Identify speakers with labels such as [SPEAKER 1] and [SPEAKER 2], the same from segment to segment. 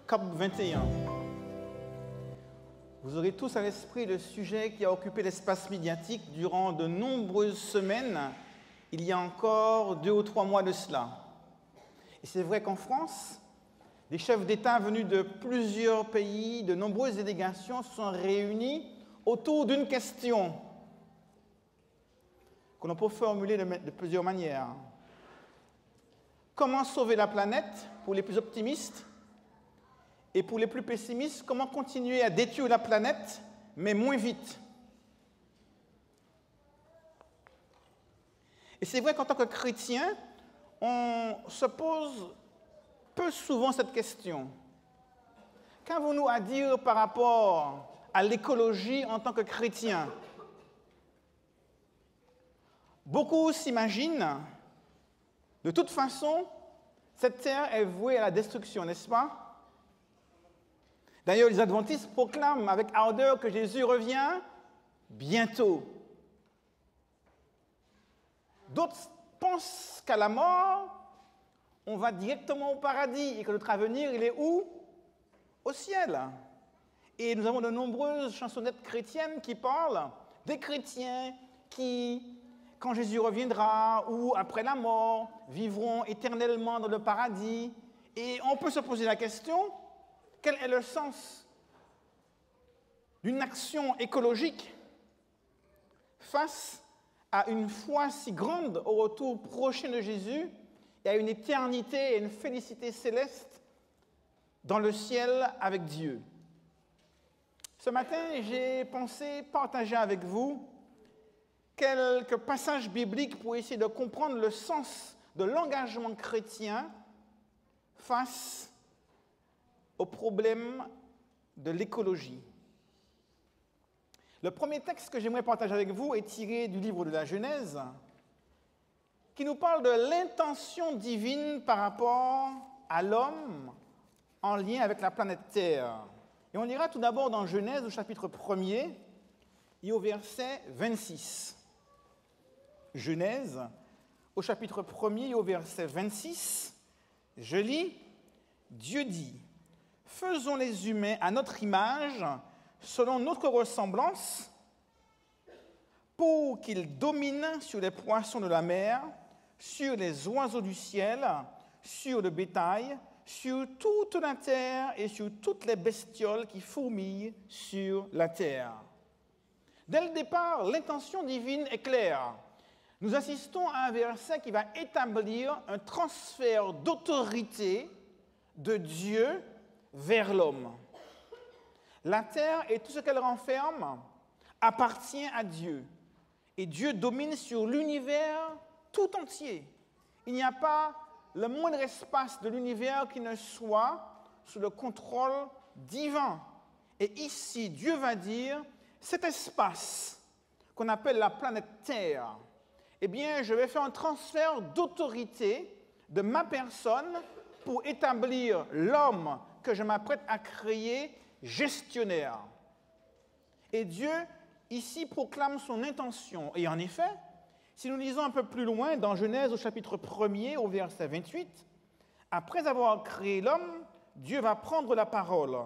[SPEAKER 1] COP 21. Vous aurez tous à l'esprit le sujet qui a occupé l'espace médiatique durant de nombreuses semaines, il y a encore 2 ou 3 mois de cela. Et c'est vrai qu'en France, des chefs d'État venus de plusieurs pays, de nombreuses délégations se sont réunis autour d'une question que l'on peut formuler de plusieurs manières. Comment sauver la planète pour les plus optimistes? Et pour les plus pessimistes, comment continuer à détruire la planète, mais moins vite? Et c'est vrai qu'en tant que chrétien, on se pose peu souvent cette question. Qu'avons-nous à dire par rapport à l'écologie en tant que chrétien? Beaucoup s'imaginent, de toute façon, cette terre est vouée à la destruction, n'est-ce pas? D'ailleurs, les adventistes proclament avec ardeur que Jésus revient bientôt. D'autres pensent qu'à la mort, on va directement au paradis et que notre avenir, il est où? Au ciel. Et nous avons de nombreuses chansonnettes chrétiennes qui parlent des chrétiens qui, quand Jésus reviendra ou après la mort, vivront éternellement dans le paradis. Et on peut se poser la question, quel est le sens d'une action écologique face à une foi si grande au retour prochain de Jésus et à une éternité et une félicité céleste dans le ciel avec Dieu? Ce matin, j'ai pensé partager avec vous quelques passages bibliques pour essayer de comprendre le sens de l'engagement chrétien face au problème de l'écologie. Le premier texte que j'aimerais partager avec vous est tiré du livre de la Genèse, qui nous parle de l'intention divine par rapport à l'homme en lien avec la planète Terre. Et on ira tout d'abord dans Genèse au chapitre 1er et au verset 26. Genèse au chapitre 1er et au verset 26, je lis, Dieu dit, « Faisons les humains à notre image, selon notre ressemblance, pour qu'ils dominent sur les poissons de la mer, sur les oiseaux du ciel, sur le bétail, sur toute la terre et sur toutes les bestioles qui fourmillent sur la terre. » Dès le départ, l'intention divine est claire. Nous assistons à un verset qui va établir un transfert d'autorité de Dieu vers l'homme. La terre et tout ce qu'elle renferme appartient à Dieu. Et Dieu domine sur l'univers tout entier. Il n'y a pas le moindre espace de l'univers qui ne soit sous le contrôle divin. Et ici, Dieu va dire, cet espace qu'on appelle la planète Terre, eh bien, je vais faire un transfert d'autorité de ma personne pour établir l'homme que je m'apprête à créer gestionnaire. Et Dieu, ici, proclame son intention. Et en effet, si nous lisons un peu plus loin dans Genèse au chapitre 1er au verset 28, après avoir créé l'homme, Dieu va prendre la parole.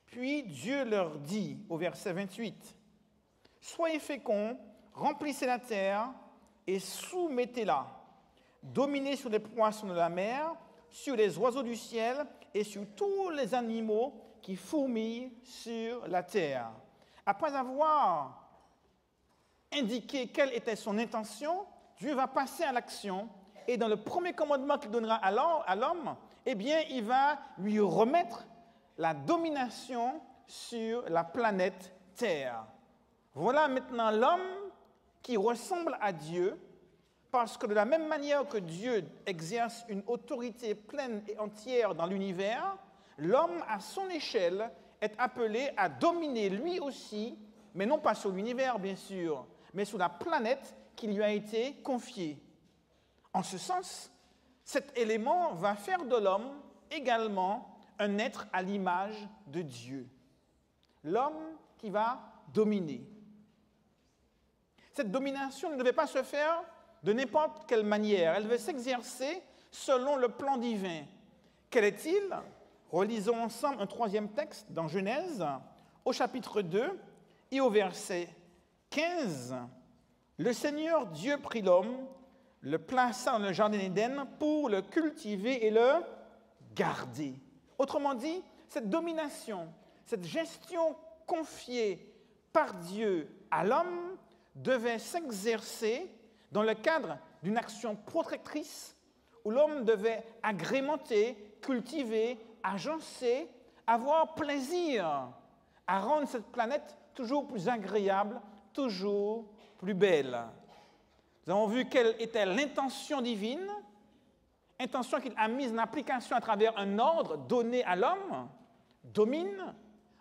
[SPEAKER 1] Puis Dieu leur dit au verset 28, « Soyez féconds, remplissez la terre et soumettez-la. Dominez sur les poissons de la mer, sur les oiseaux du ciel et sur tous les animaux qui fourmillent sur la terre. » Après avoir indiqué quelle était son intention, Dieu va passer à l'action et dans le premier commandement qu'il donnera à l'homme, eh bien, il va lui remettre la domination sur la planète Terre. Voilà maintenant l'homme qui ressemble à Dieu, parce que de la même manière que Dieu exerce une autorité pleine et entière dans l'univers, l'homme, à son échelle, est appelé à dominer lui aussi, mais non pas sur l'univers, bien sûr, mais sur la planète qui lui a été confiée. En ce sens, cet élément va faire de l'homme également un être à l'image de Dieu. L'homme qui va dominer. Cette domination ne devait pas se faire de n'importe quelle manière. Elle devait s'exercer selon le plan divin. Quel est-il? Relisons ensemble un troisième texte dans Genèse, au chapitre 2 et au verset 15. Le Seigneur Dieu prit l'homme, le plaça dans le jardin d'Éden pour le cultiver et le garder. Autrement dit, cette domination, cette gestion confiée par Dieu à l'homme devait s'exercer dans le cadre d'une action protectrice où l'homme devait agrémenter, cultiver, agencer, avoir plaisir à rendre cette planète toujours plus agréable, toujours plus belle. Nous avons vu quelle était l'intention divine, intention qu'il a mise en application à travers un ordre donné à l'homme, domine,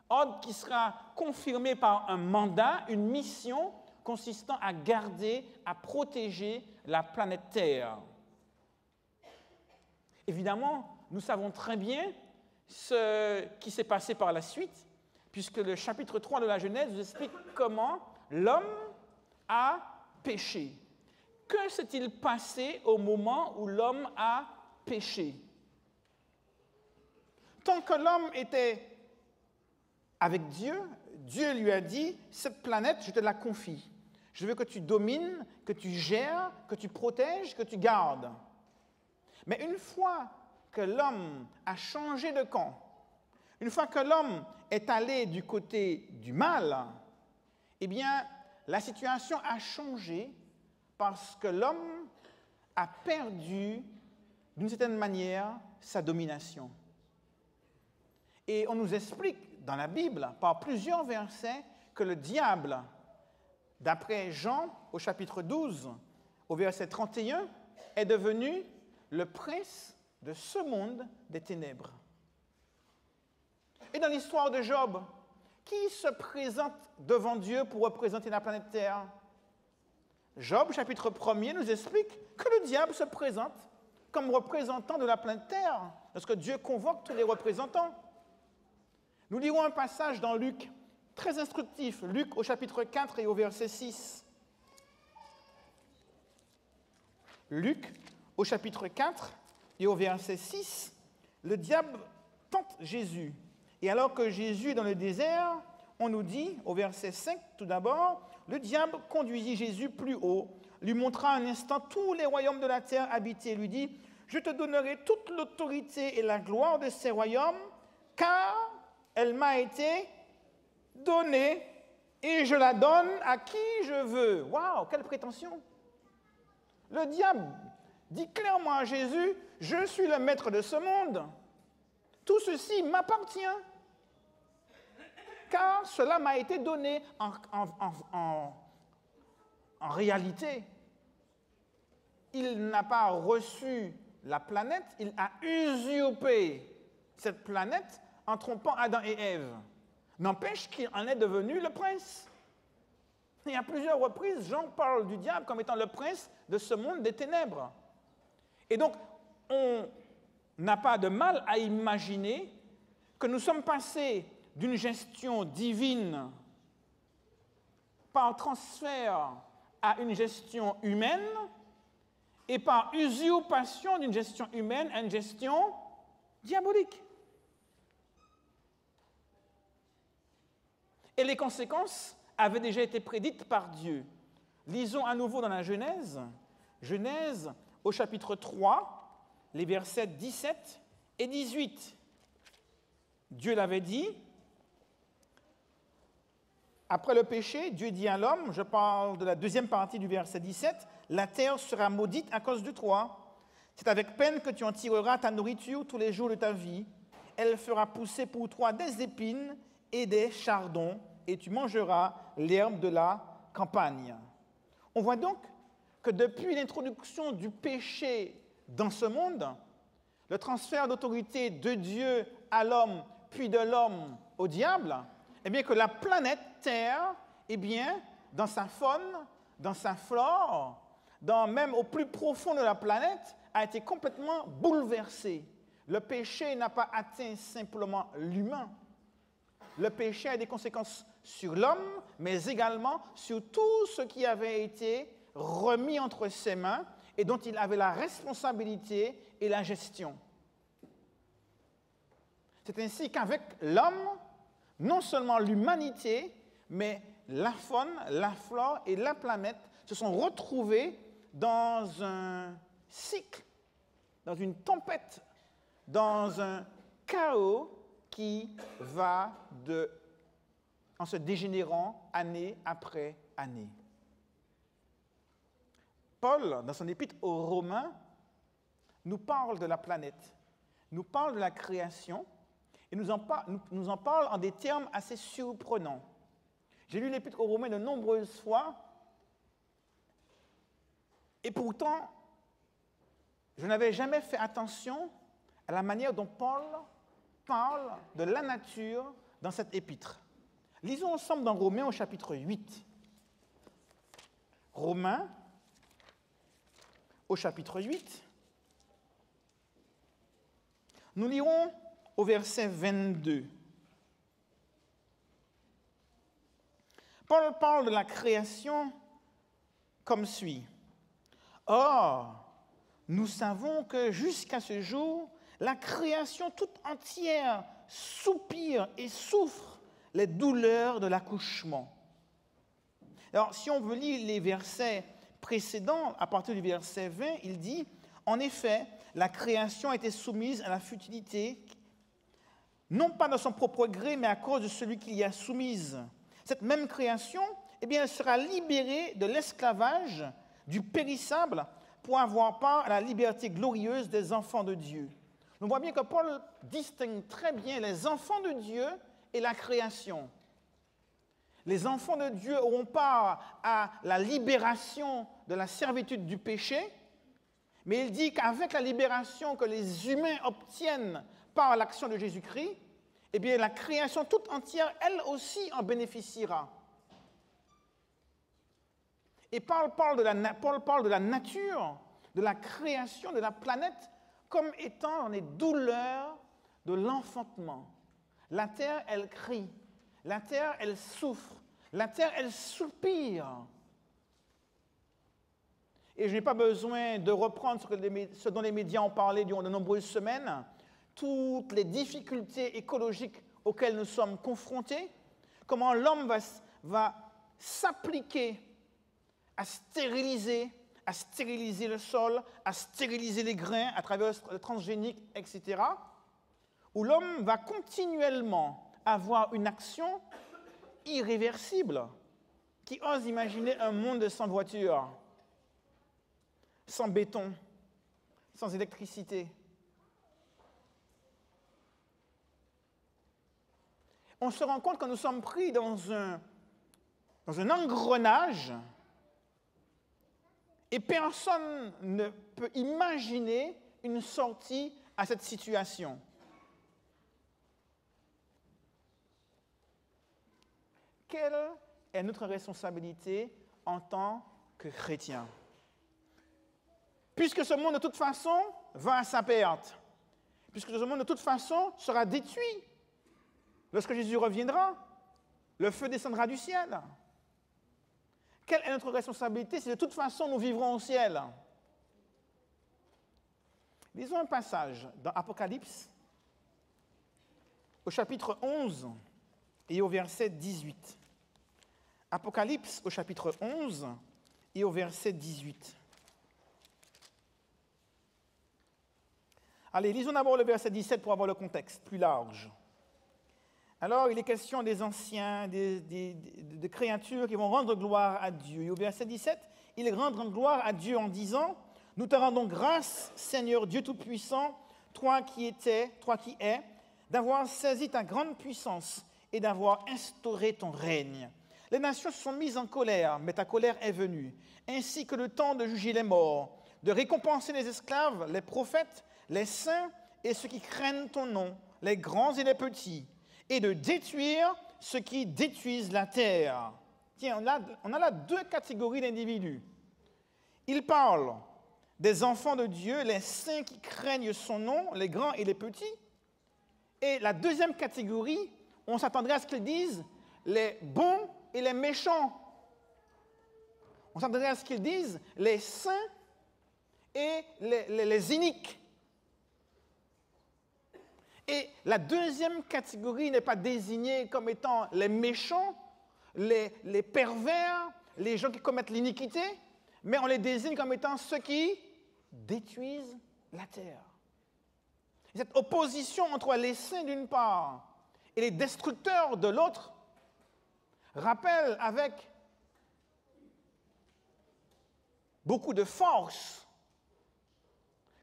[SPEAKER 1] ordre qui sera confirmé par un mandat, une mission consistant à garder, à protéger la planète Terre. Évidemment, nous savons très bien ce qui s'est passé par la suite, puisque le chapitre 3 de la Genèse nous explique comment l'homme a péché. Que s'est-il passé au moment où l'homme a péché? Tant que l'homme était avec Dieu, Dieu lui a dit, cette planète, je te la confie. Je veux que tu domines, que tu gères, que tu protèges, que tu gardes. Mais une fois que l'homme a changé de camp, une fois que l'homme est allé du côté du mal, eh bien, la situation a changé parce que l'homme a perdu, d'une certaine manière, sa domination. Et on nous explique dans la Bible, par plusieurs versets, que le diable, d'après Jean, au chapitre 12, au verset 31, est devenu le prince de ce monde des ténèbres. Et dans l'histoire de Job, qui se présente devant Dieu pour représenter la planète Terre? Job, chapitre 1er, nous explique que le diable se présente comme représentant de la planète Terre, lorsque Dieu convoque tous les représentants. Nous lirons un passage dans Luc, très instructif, Luc au chapitre 4 et au verset 6. Luc au chapitre 4 et au verset 6, le diable tente Jésus. Et alors que Jésus est dans le désert, on nous dit, au verset 5 tout d'abord, le diable conduisit Jésus plus haut, lui montra un instant tous les royaumes de la terre habités, lui dit, je te donnerai toute l'autorité et la gloire de ces royaumes, car elle m'a été donnée et je la donne à qui je veux. Waouh, quelle prétention! Le diable dit clairement à Jésus, je suis le maître de ce monde. Tout ceci m'appartient, car cela m'a été donné en réalité. Il n'a pas reçu la planète, il a usurpé cette planète en trompant Adam et Ève. N'empêche qu'il en est devenu le prince. Et à plusieurs reprises, Jean parle du diable comme étant le prince de ce monde des ténèbres. Et donc, on n'a pas de mal à imaginer que nous sommes passés d'une gestion divine par transfert à une gestion humaine et par usurpation d'une gestion humaine à une gestion diabolique. Et les conséquences avaient déjà été prédites par Dieu. Lisons à nouveau dans la Genèse, Genèse au chapitre 3, les versets 17 et 18. Dieu l'avait dit, après le péché, Dieu dit à l'homme, je parle de la deuxième partie du verset 17, la terre sera maudite à cause de toi. C'est avec peine que tu en tireras ta nourriture tous les jours de ta vie. Elle fera pousser pour toi des épines et des chardons, et tu mangeras l'herbe de la campagne. On voit donc que depuis l'introduction du péché dans ce monde, le transfert d'autorité de Dieu à l'homme, puis de l'homme au diable, eh bien que la planète Terre, eh bien, dans sa faune, dans sa flore, même au plus profond de la planète, a été complètement bouleversée. Le péché n'a pas atteint simplement l'humain. Le péché a des conséquences sur l'homme, mais également sur tout ce qui avait été remis entre ses mains et dont il avait la responsabilité et la gestion. C'est ainsi qu'avec l'homme, non seulement l'humanité, mais la faune, la flore et la planète se sont retrouvés dans un cycle, dans une tempête, dans un chaos qui va en se dégénérant année après année. Paul, dans son épître aux Romains, nous parle de la planète, nous parle de la création, et nous en parle en des termes assez surprenants. J'ai lu l'Épître aux Romains de nombreuses fois, et pourtant, je n'avais jamais fait attention à la manière dont Paul parle de la nature dans cette épître. Lisons ensemble dans Romains au chapitre 8. Romains au chapitre 8. Nous lirons au verset 22. Paul parle de la création comme suit. Or, nous savons que jusqu'à ce jour, la création toute entière soupire et souffre les douleurs de l'accouchement. Alors, si on veut lire les versets précédents, à partir du verset 20, il dit « En effet, la création a été soumise à la futilité, non pas de son propre gré, mais à cause de celui qui y a soumise. Cette même création, eh bien, elle sera libérée de l'esclavage, du périssable, pour avoir part à la liberté glorieuse des enfants de Dieu. » On voit bien que Paul distingue très bien les enfants de Dieu et la création. Les enfants de Dieu auront part à la libération de la servitude du péché, mais il dit qu'avec la libération que les humains obtiennent par l'action de Jésus-Christ, eh bien, la création toute entière, elle aussi, en bénéficiera. Et Paul parle de la nature, de la création, de la planète, comme étant dans les douleurs de l'enfantement. La terre, elle crie. La terre, elle souffre. La terre, elle soupire. Et je n'ai pas besoin de reprendre ce dont les médias ont parlé durant de nombreuses semaines, toutes les difficultés écologiques auxquelles nous sommes confrontés, comment l'homme va s'appliquer à stériliser le sol, à stériliser les grains à travers le transgénique, etc., où l'homme va continuellement avoir une action irréversible. Qui ose imaginer un monde sans voiture, sans béton, sans électricité? On se rend compte que nous sommes pris dans un engrenage et personne ne peut imaginer une sortie à cette situation. Quelle est notre responsabilité en tant que chrétiens? Puisque ce monde, de toute façon, va à sa perte, puisque ce monde, de toute façon, sera détruit, lorsque Jésus reviendra, le feu descendra du ciel. Quelle est notre responsabilité si de toute façon nous vivrons au ciel? Lisons un passage dans Apocalypse, au chapitre 11 et au verset 18. Apocalypse, au chapitre 11 et au verset 18. Allez, lisons d'abord le verset 17 pour avoir le contexte plus large. Alors, il est question des anciens, de créatures qui vont rendre gloire à Dieu. Et au verset 17, ils rendront gloire à Dieu en disant « Nous te rendons grâce, Seigneur Dieu Tout-Puissant, toi qui es, d'avoir saisi ta grande puissance et d'avoir instauré ton règne. Les nations se sont mises en colère, mais ta colère est venue, ainsi que le temps de juger les morts, de récompenser les esclaves, les prophètes, les saints et ceux qui craignent ton nom, les grands et les petits, et de détruire ceux qui détruisent la terre. » Tiens, on a là deux catégories d'individus. Il parle des enfants de Dieu, les saints qui craignent son nom, les grands et les petits. Et la deuxième catégorie, on s'attendrait à ce qu'ils disent les bons et les méchants. On s'attendrait à ce qu'ils disent les saints et les iniques. Et la deuxième catégorie n'est pas désignée comme étant les méchants, les pervers, les gens qui commettent l'iniquité, mais on les désigne comme étant ceux qui détruisent la terre. Et cette opposition entre les saints d'une part et les destructeurs de l'autre rappelle avec beaucoup de force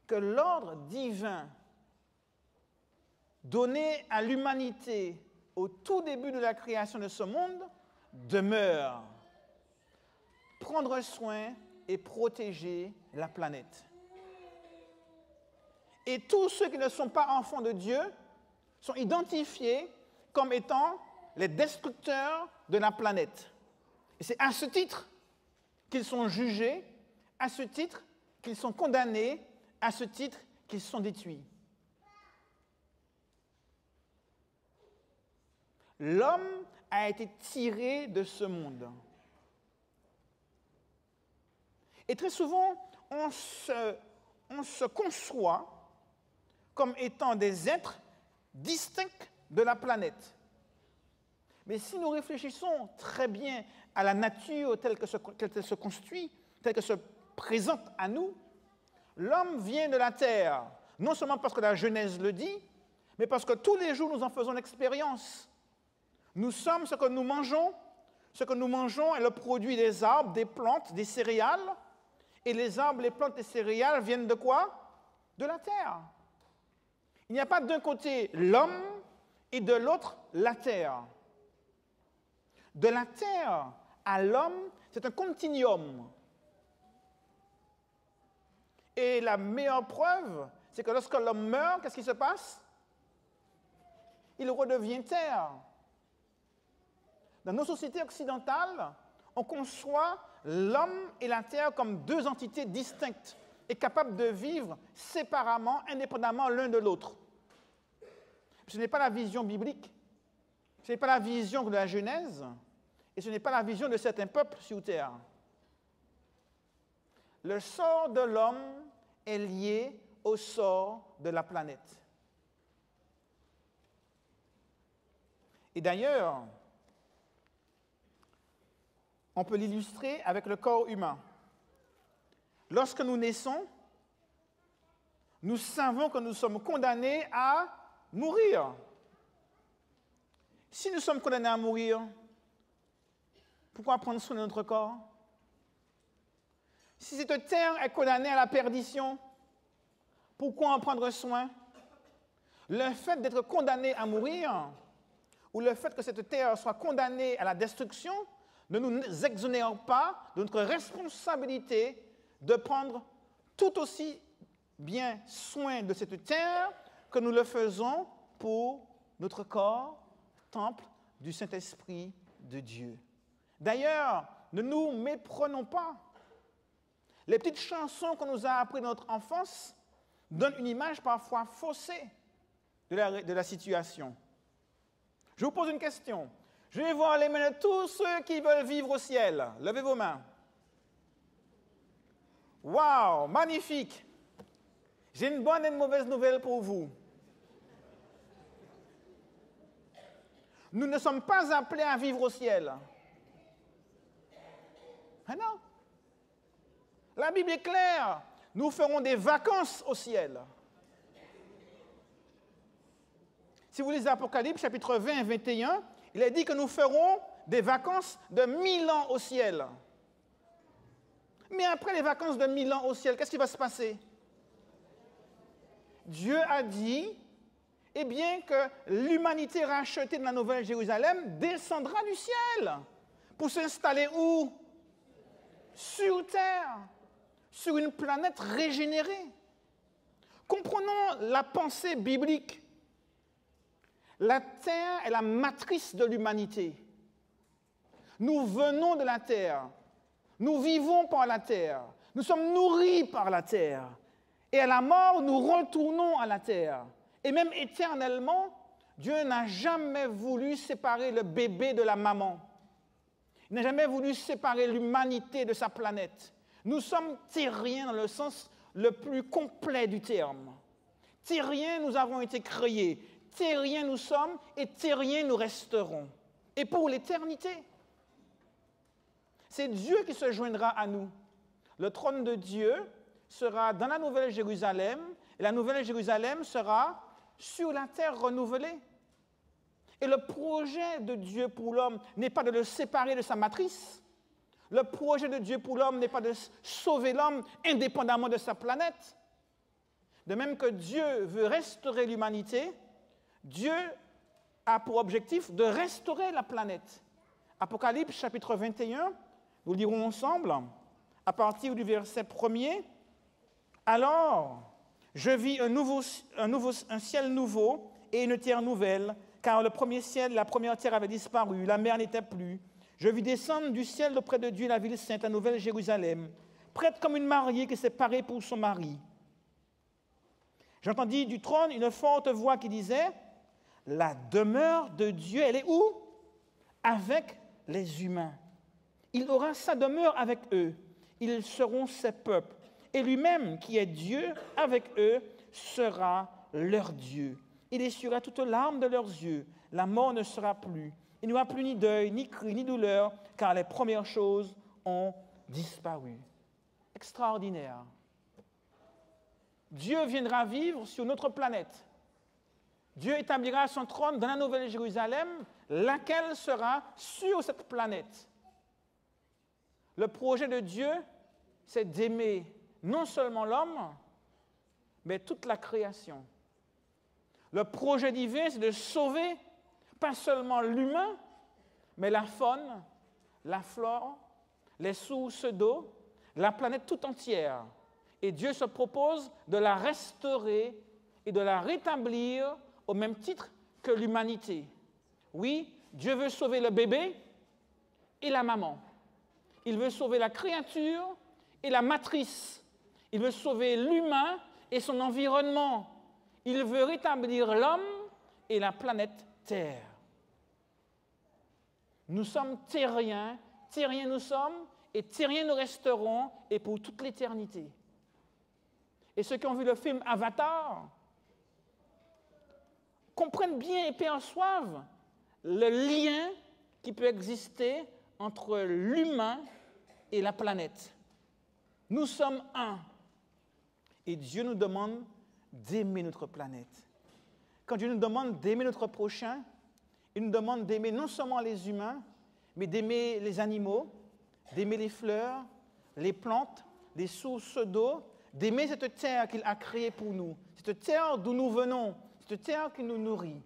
[SPEAKER 1] que l'ordre divin donné à l'humanité au tout début de la création de ce monde demeure. Prendre soin et protéger la planète. Et tous ceux qui ne sont pas enfants de Dieu sont identifiés comme étant les destructeurs de la planète. Et c'est à ce titre qu'ils sont jugés, à ce titre qu'ils sont condamnés, à ce titre qu'ils sont détruits. L'homme a été tiré de ce monde. Et très souvent, on se conçoit comme étant des êtres distincts de la planète. Mais si nous réfléchissons très bien à la nature telle qu'elle se construit, telle qu'elle se présente à nous, l'homme vient de la terre, non seulement parce que la Genèse le dit, mais parce que tous les jours nous en faisons l'expérience. Nous sommes ce que nous mangeons. Ce que nous mangeons est le produit des arbres, des plantes, des céréales. Et les arbres, les plantes et les céréales viennent de quoi? De la terre. Il n'y a pas d'un côté l'homme et de l'autre la terre. De la terre à l'homme, c'est un continuum. Et la meilleure preuve, c'est que lorsque l'homme meurt, qu'est-ce qui se passe? Il redevient terre. Dans nos sociétés occidentales, on conçoit l'homme et la terre comme deux entités distinctes et capables de vivre séparément, indépendamment l'un de l'autre. Ce n'est pas la vision biblique, ce n'est pas la vision de la Genèse, et ce n'est pas la vision de certains peuples sur terre. Le sort de l'homme est lié au sort de la planète. Et d'ailleurs, on peut l'illustrer avec le corps humain. Lorsque nous naissons, nous savons que nous sommes condamnés à mourir. Si nous sommes condamnés à mourir, pourquoi prendre soin de notre corps? Si cette terre est condamnée à la perdition, pourquoi en prendre soin? Le fait d'être condamné à mourir, ou le fait que cette terre soit condamnée à la destruction, ne nous exonère pas de notre responsabilité de prendre tout aussi bien soin de cette terre que nous le faisons pour notre corps, temple du Saint-Esprit de Dieu. D'ailleurs, ne nous méprenons pas. Les petites chansons qu'on nous a apprises dans notre enfance donnent une image parfois faussée de la situation. Je vous pose une question. Je vais voir les mains de tous ceux qui veulent vivre au ciel. Levez vos mains. Waouh, magnifique. J'ai une bonne et une mauvaise nouvelle pour vous. Nous ne sommes pas appelés à vivre au ciel. Ah non. La Bible est claire. Nous ferons des vacances au ciel. Si vous lisez Apocalypse, chapitre 20 et 21, il est dit que nous ferons des vacances de 1000 ans au ciel. Mais après les vacances de 1000 ans au ciel, qu'est-ce qui va se passer? Dieu a dit, eh bien, que l'humanité rachetée de la Nouvelle Jérusalem descendra du ciel pour s'installer où? Sur terre, sur une planète régénérée. Comprenons la pensée biblique. La terre est la matrice de l'humanité. Nous venons de la terre. Nous vivons par la terre. Nous sommes nourris par la terre. Et à la mort, nous retournons à la terre. Et même éternellement, Dieu n'a jamais voulu séparer le bébé de la maman. Il n'a jamais voulu séparer l'humanité de sa planète. Nous sommes terriens dans le sens le plus complet du terme. Terriens, nous avons été créés. Terriens nous sommes et terriens nous resterons. Et pour l'éternité. C'est Dieu qui se joindra à nous. Le trône de Dieu sera dans la Nouvelle Jérusalem, et la Nouvelle Jérusalem sera sur la terre renouvelée. Et le projet de Dieu pour l'homme n'est pas de le séparer de sa matrice. Le projet de Dieu pour l'homme n'est pas de sauver l'homme indépendamment de sa planète. De même que Dieu veut restaurer l'humanité, Dieu a pour objectif de restaurer la planète. Apocalypse chapitre 21, nous lirons ensemble, à partir du verset 1er. Alors, je vis un ciel nouveau et une terre nouvelle, car le premier ciel, la première terre avait disparu, la mer n'était plus. Je vis descendre du ciel auprès de Dieu la ville sainte, la nouvelle Jérusalem, prête comme une mariée qui s'est parée pour son mari. J'entendis du trône une forte voix qui disait, « La demeure de Dieu, elle est où? Avec les humains. Il aura sa demeure avec eux. Ils seront ses peuples. Et lui-même, qui est Dieu, avec eux, sera leur Dieu. Il essuiera toute larme de leurs yeux. La mort ne sera plus. Il n'y aura plus ni deuil, ni cri, ni douleur, car les premières choses ont disparu. » Extraordinaire. Dieu viendra vivre sur notre planète. Dieu établira son trône dans la Nouvelle Jérusalem, laquelle sera sur cette planète. Le projet de Dieu, c'est d'aimer non seulement l'homme, mais toute la création. Le projet divin, c'est de sauver pas seulement l'humain, mais la faune, la flore, les sources d'eau, la planète tout entière. Et Dieu se propose de la restaurer et de la rétablir au même titre que l'humanité. Oui, Dieu veut sauver le bébé et la maman. Il veut sauver la créature et la matrice. Il veut sauver l'humain et son environnement. Il veut rétablir l'homme et la planète Terre. Nous sommes terriens, terriens nous sommes, et terriens nous resterons, et pour toute l'éternité. Et ceux qui ont vu le film Avatar comprennent bien et perçoivent le lien qui peut exister entre l'humain et la planète. Nous sommes un. Et Dieu nous demande d'aimer notre planète. Quand Dieu nous demande d'aimer notre prochain, il nous demande d'aimer non seulement les humains, mais d'aimer les animaux, d'aimer les fleurs, les plantes, les sources d'eau, d'aimer cette terre qu'il a créée pour nous, cette terre d'où nous venons, cette terre qui nous nourrit,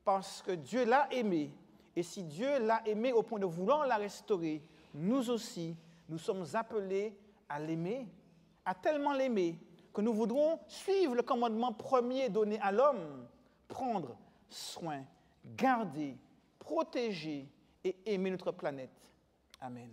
[SPEAKER 1] parce que Dieu l'a aimée. Et si Dieu l'a aimée au point de vouloir la restaurer, nous aussi, nous sommes appelés à l'aimer, à tellement l'aimer, que nous voudrons suivre le commandement premier donné à l'homme, prendre soin, garder, protéger et aimer notre planète. Amen.